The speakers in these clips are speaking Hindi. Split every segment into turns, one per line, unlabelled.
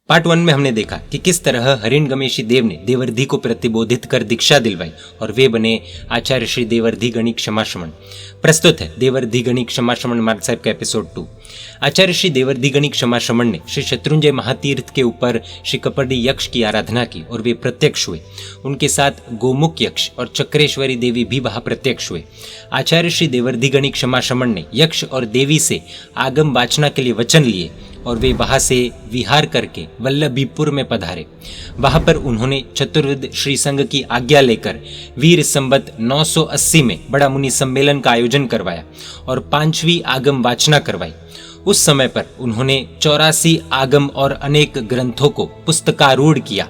पार्ट 1 में हमने देखा कि किस तरह हिरण्यगमेशी देव ने देवर्धि को प्रतिबोधित कर दीक्षा दिलवाई और वे बने आचार्य श्री देवर्धि गणि क्षमाश्रमण। प्रस्तुत है देवर्धि गणि क्षमाश्रमण मार्ग साहिब का एपिसोड 2। आचार्य श्री देवर्धि गणि क्षमाश्रमण ने श्री शत्रुंजय महातीर्थ के ऊपर श्री कपर्डी यक्ष की आराधना की और वे प्रत्यक्ष हुए। उनके साथ गोमुख यक्ष और चक्रेश्वरी देवी भी वहां प्रत्यक्ष हुए। आचार्य श्री देवर्धि गणि क्षमाश्रमण ने यक्ष और देवी से आगम वाचना के लिए वचन लिए और वे वहां से विहार करके वल्लभीपुर में पधारे। वहां पर उन्होंने चतुर्विद श्री संघ की आज्ञा लेकर वीर संवत 980 में बड़ा मुनि सम्मेलन का आयोजन करवाया और 5वीं आगम वाचना करवाई। उस समय पर उन्होंने 84 आगम और अनेक ग्रंथों को पुस्तकारूढ़ किया।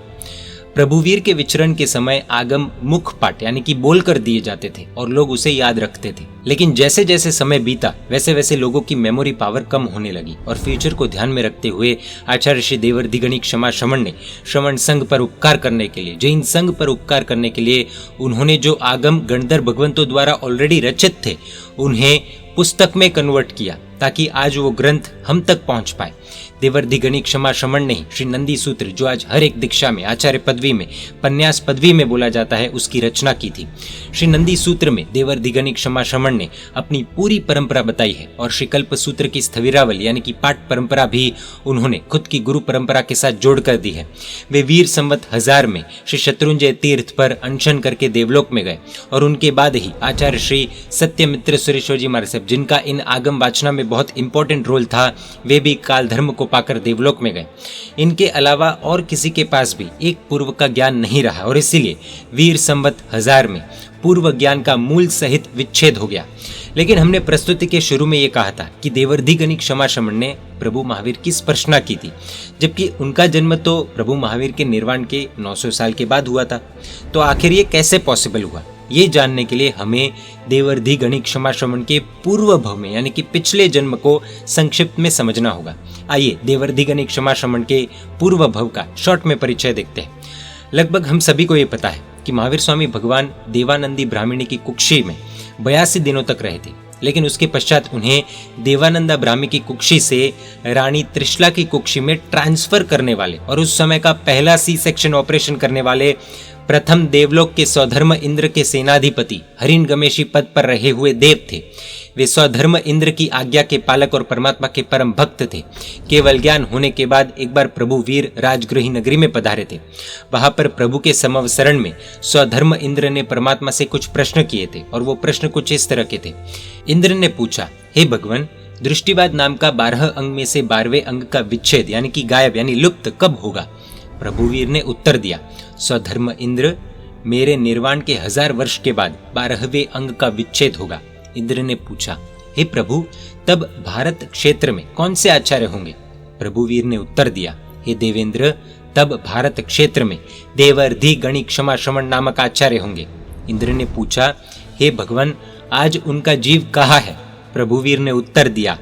प्रभुवीर के विचरण के समय आगम मुख पाठ यानी कि बोलकर दिए जाते थे और लोग उसे याद रखते थे, लेकिन जैसे जैसे समय बीता वैसे वैसे लोगों की मेमोरी पावर कम होने लगी और फ्यूचर को ध्यान में रखते हुए आचार्य श्री देवर्धि गणि क्षमाश्रमण ने श्रवण संघ पर उपकार करने के लिए, जैन संघ पर उपकार करने के लिए उन्होंने जो आगम गणधर भगवंतों द्वारा ऑलरेडी रचित थे उन्हें पुस्तक में कन्वर्ट किया ताकि आज वो ग्रंथ हम तक पहुंच पाए। देवर्धि गणि क्षमाश्रमण ने श्री नंदी सूत्र, जो आज हर एक दीक्षा में आचार्य पदवी में पन्यास पदवी में बोला जाता है, उसकी रचना की थी। श्री नंदी सूत्र में देवर्धि गणि क्षमाश्रमण ने अपनी पूरी परंपरा बताई है और श्री कल्प सूत्र की स्थविरावली यानी कि पाठ परंपरा भी उन्होंने खुद की गुरु परंपरा के साथ जोड़ कर दी है। वे वीर संवत 1000 में श्री शत्रुंजय तीर्थ पर अनशन करके देवलोक में गए और उनके बाद ही आचार्य श्री सत्यमित्र सुरेश्वर जी महाराज साहब, जिनका इन आगम वाचना में बहुत इंपॉर्टेंट रोल था, वे भी काल धर्म को पाकर देवलोक में गए। इनके अलावा और किसी के पास भी एक पूर्व का ज्ञान नहीं रहा और इसीलिए वीर संवत 1000 में पूर्व ज्ञान का मूल सहित विच्छेद हो गया। लेकिन हमने प्रस्तुति के शुरू में ये कहा था कि देवर्धि गणि क्षमाश्रमण ने प्रभु महावीर की स्पर्शना की थी, जबकि उनका जन्म तो प्रभु महावीर के निर्वाण के 900 साल के बाद हुआ था। तो आखिर ये कैसे पॉसिबल हुआ, ये जानने के लिए हमें देवर्धि गणि क्षमाश्रमण के पूर्व भव में यानी कि पिछले जन्म को संक्षिप्त में समझना होगा। आइए देवर्धि गणि क्षमाश्रमण के पूर्व भव का शॉर्ट में परिचय देखते हैं। लगभग हम सभी को ये पता है कि महावीर स्वामी भगवान देवानंदी ब्राह्मणी की कुक्षी में 82 दिनों तक रहे थे, लेकिन उसके पश्चात उन्हें देवानंदा ब्राह्मी की कुक्षी से रानी त्रिशला की कुक्षी में ट्रांसफर करने वाले और उस समय का पहला सी सेक्शन ऑपरेशन करने वाले प्रथम देवलोक के स्वधर्म इंद्र के सेनाधिपति हिरण्यगमेशी पद पर रहे हुए देव थे। वे स्वधर्म इंद्र की आज्ञा के पालक और परमात्मा के परम भक्त थे। केवल ज्ञान होने के बाद एक बार प्रभु वीर राजगृही नगरी में पधारे थे। वहां पर प्रभु के समवसरण में स्वधर्म इंद्र ने परमात्मा से कुछ प्रश्न किए थे और वो प्रश्न कुछ इस तरह के थे। इंद्र ने पूछा, हे भगवान, दृष्टिवाद नाम का 12 अंग में से 12वें अंग का विच्छेद यानी कि गायब यानी लुप्त कब होगा? प्रभुवीर ने उत्तर दिया, स्वधर्म इंद्र, मेरे निर्वाण के 1000 वर्ष के बाद 12वें अंग का विच्छेद होगा। इंद्र ने पूछा, हे प्रभु, तब भारत क्षेत्र में कौन से आचार्य होंगे? प्रभुवीर ने उत्तर दिया, हे देवेंद्र, तब भारत क्षेत्र में देवर्धि गणि क्षमाश्रमण नामक आचार्य होंगे। इंद्र ने पूछा, हे भगवान, आज उनका जीव कहाँ है? प्रभुवीर ने उत्तर दिया,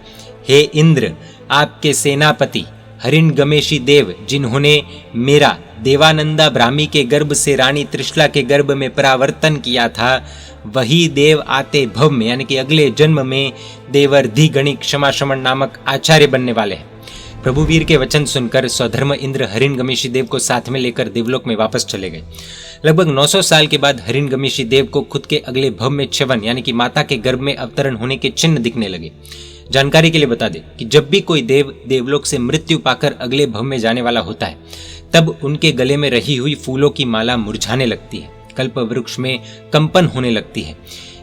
हे इंद्र, आपके सेनापति हिरण्यगमेशी देव, जिन्होंने मेरा देवानंदा ब्राह्मी के गर्भ से रानी त्रिशला के गर्भ में परावर्तन किया था, वही देव आते भव में यानी कि अगले जन्म में देवर्धि गणि क्षमाश्रमण नामक आचार्य बनने वाले हैं। प्रभुवीर के वचन सुनकर स्वधर्म इंद्र हिरण्यगमेशी देव को साथ में लेकर देवलोक में वापस चले गए। लगभग 900 साल के बाद हिरण्यगमेशी देव को खुद के अगले भव में च्यवन यानी कि माता के गर्भ में अवतरण होने के चिन्ह दिखने लगे। जानकारी के लिए बता दें कि जब भी कोई देव देवलोक से मृत्यु पाकर अगले भव में जाने वाला होता है, तब उनके गले में रही हुई फूलों की माला मुरझाने लगती है, कल्प वृक्ष में कंपन होने लगती है,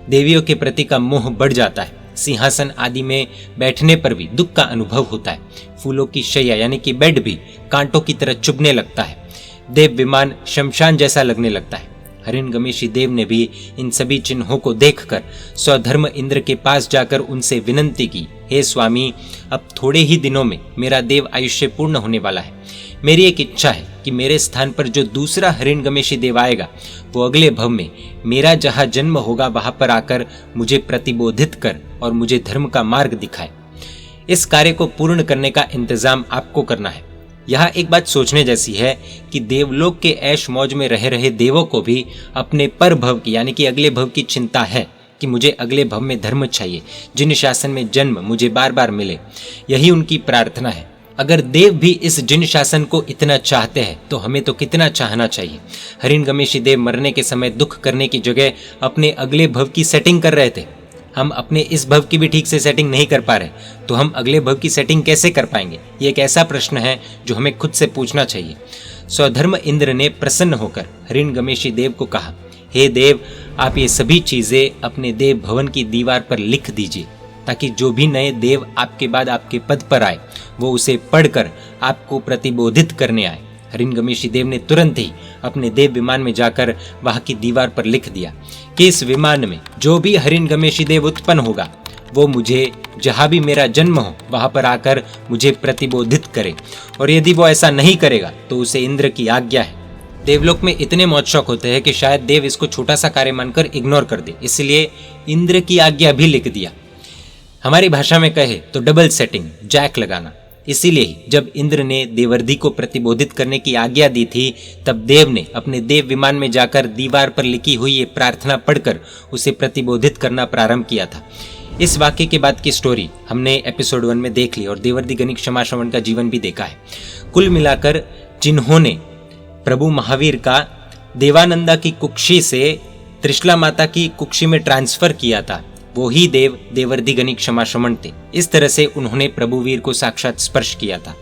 देवियों के प्रति का मोह बढ़ जाता है, सिंहासन आदि में बैठने पर भी दुख का अनुभव होता है, फूलों की शैया यानी कि बेड भी कांटों की तरह चुभने लगता है, देव विमान शमशान जैसा लगने लगता है। हिरण्यगमेशी देव ने भी इन सभी चिन्हों को देखकर स्वधर्म इंद्र के पास जाकर उनसे विनंती की, हे स्वामी, अब थोड़े ही दिनों में मेरा देव आयुष्य पूर्ण होने वाला है। मेरी एक इच्छा है कि मेरे स्थान पर जो दूसरा हिरण्यगमेशी देव आएगा वो अगले भव में मेरा जहाँ जन्म होगा वहां पर आकर मुझे प्रतिबोधित कर और मुझे धर्म का मार्ग दिखाए। इस कार्य को पूर्ण करने का इंतजाम आपको करना है। यहाँ एक बात सोचने जैसी है कि देवलोक के ऐश मौज में रह रहे देवों को भी अपने पर भव की यानी कि अगले भव की चिंता है कि मुझे अगले भव में धर्म चाहिए, जिन शासन में जन्म मुझे बार बार मिले। यही उनकी प्रार्थना है। अगर देव भी इस जिन शासन को इतना चाहते हैं तो हमें तो कितना चाहना चाहिए। हिरण्यगमेशी देव मरने के समय दुख करने की जगह अपने अगले भव की सेटिंग कर रहे थे। हम अपने इस भव की भी ठीक से सेटिंग नहीं कर पा रहे, तो हम अगले भव की सेटिंग कैसे कर पाएंगे? ये एक ऐसा प्रश्न है जो हमें खुद से पूछना चाहिए। स्वधर्म इंद्र ने प्रसन्न होकर हिरण्यगमेशी देव को कहा, हे देव, आप ये सभी चीजें अपने देव भवन की दीवार पर लिख दीजिए, ताकि जो भी नए देव आपके बाद आपके पद पर आए वो उसे पढ़कर आपको प्रतिबोधित करने आए। हिरण्यगमेशी देव ने तुरंत ही अपने देव विमान में जाकर वहां की दीवार पर लिख दिया कि इस विमान में जो भी हिरण्यगमेशी देव उत्पन्न होगा वो मुझे जहां भी मेरा जन्म हो वहां पर आकर मुझे प्रतिबोधित करे, और यदि वो ऐसा नहीं करेगा तो उसे इंद्र की आज्ञा है। देवलोक में इतने मौत शौक होते हैं कि शायद देव इसको छोटा सा कार्य मानकर इग्नोर कर दे, इसलिए इंद्र की आज्ञा भी लिख दिया। हमारी भाषा में कहे तो डबल सेटिंग, जैक लगाना। इसीलिए ही जब इंद्र ने देवर्धि को प्रतिबोधित करने की आज्ञा दी थी, तब देव ने अपने देव विमान में जाकर दीवार पर लिखी हुई ये प्रार्थना पढ़कर उसे प्रतिबोधित करना प्रारंभ किया था। इस वाक्य के बाद की स्टोरी हमने एपिसोड 1 में देख ली और देवर्धि गणिक क्षमा श्रवण का जीवन भी देखा है। कुल मिलाकर जिन्होंने प्रभु महावीर का देवानंदा की कुक्षी से त्रिशला माता की कुक्षी में ट्रांसफर किया था, वो ही देव देवर्धि गणिक क्षमा श्रवण थे। इस तरह से उन्होंने प्रभुवीर को साक्षात स्पर्श किया था।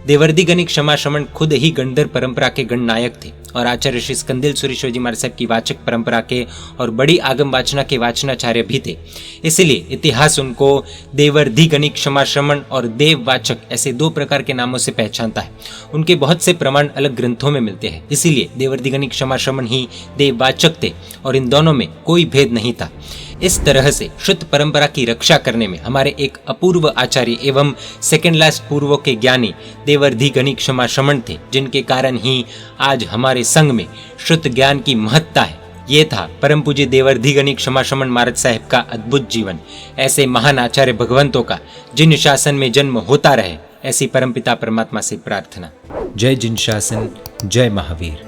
देवर्धि गणिक क्षमा श्रवण खुद ही गणधर परंपरा के गणनायक थे और आचार्य श्री स्कंदिल सुरेश्वरजी महाराज साहब की वाचक परंपरा के और बड़ी आगम वाचना के वाचनाचार्य भी थे। इसलिए इतिहास उनको देवर्धि गणिक क्षमा श्रवण और देव वाचक ऐसे 2 प्रकार के नामों से पहचानता है। उनके बहुत से प्रमाण अलग ग्रंथों में मिलते हैं, इसीलिए देवर्धि गणिक क्षमा श्रवण ही देववाचक थे और इन दोनों में कोई भेद नहीं था। इस तरह से शुद्ध परंपरा की रक्षा करने में हमारे एक अपूर्व आचार्य एवं सेकंड लास्ट पूर्वों के ज्ञानी देवर्धि गणिक क्षमा श्रवण थे, जिनके कारण ही आज हमारे संघ में शुद्ध ज्ञान की महत्ता है। ये था परम पूज्य देवर्धि गणिक क्षमा श्रवण महाराज साहब का अद्भुत जीवन। ऐसे महान आचार्य भगवंतों का जिन शासन में जन्म होता रहे, ऐसी परमपिता परमात्मा से प्रार्थना। जय जिन शासन, जय महावीर।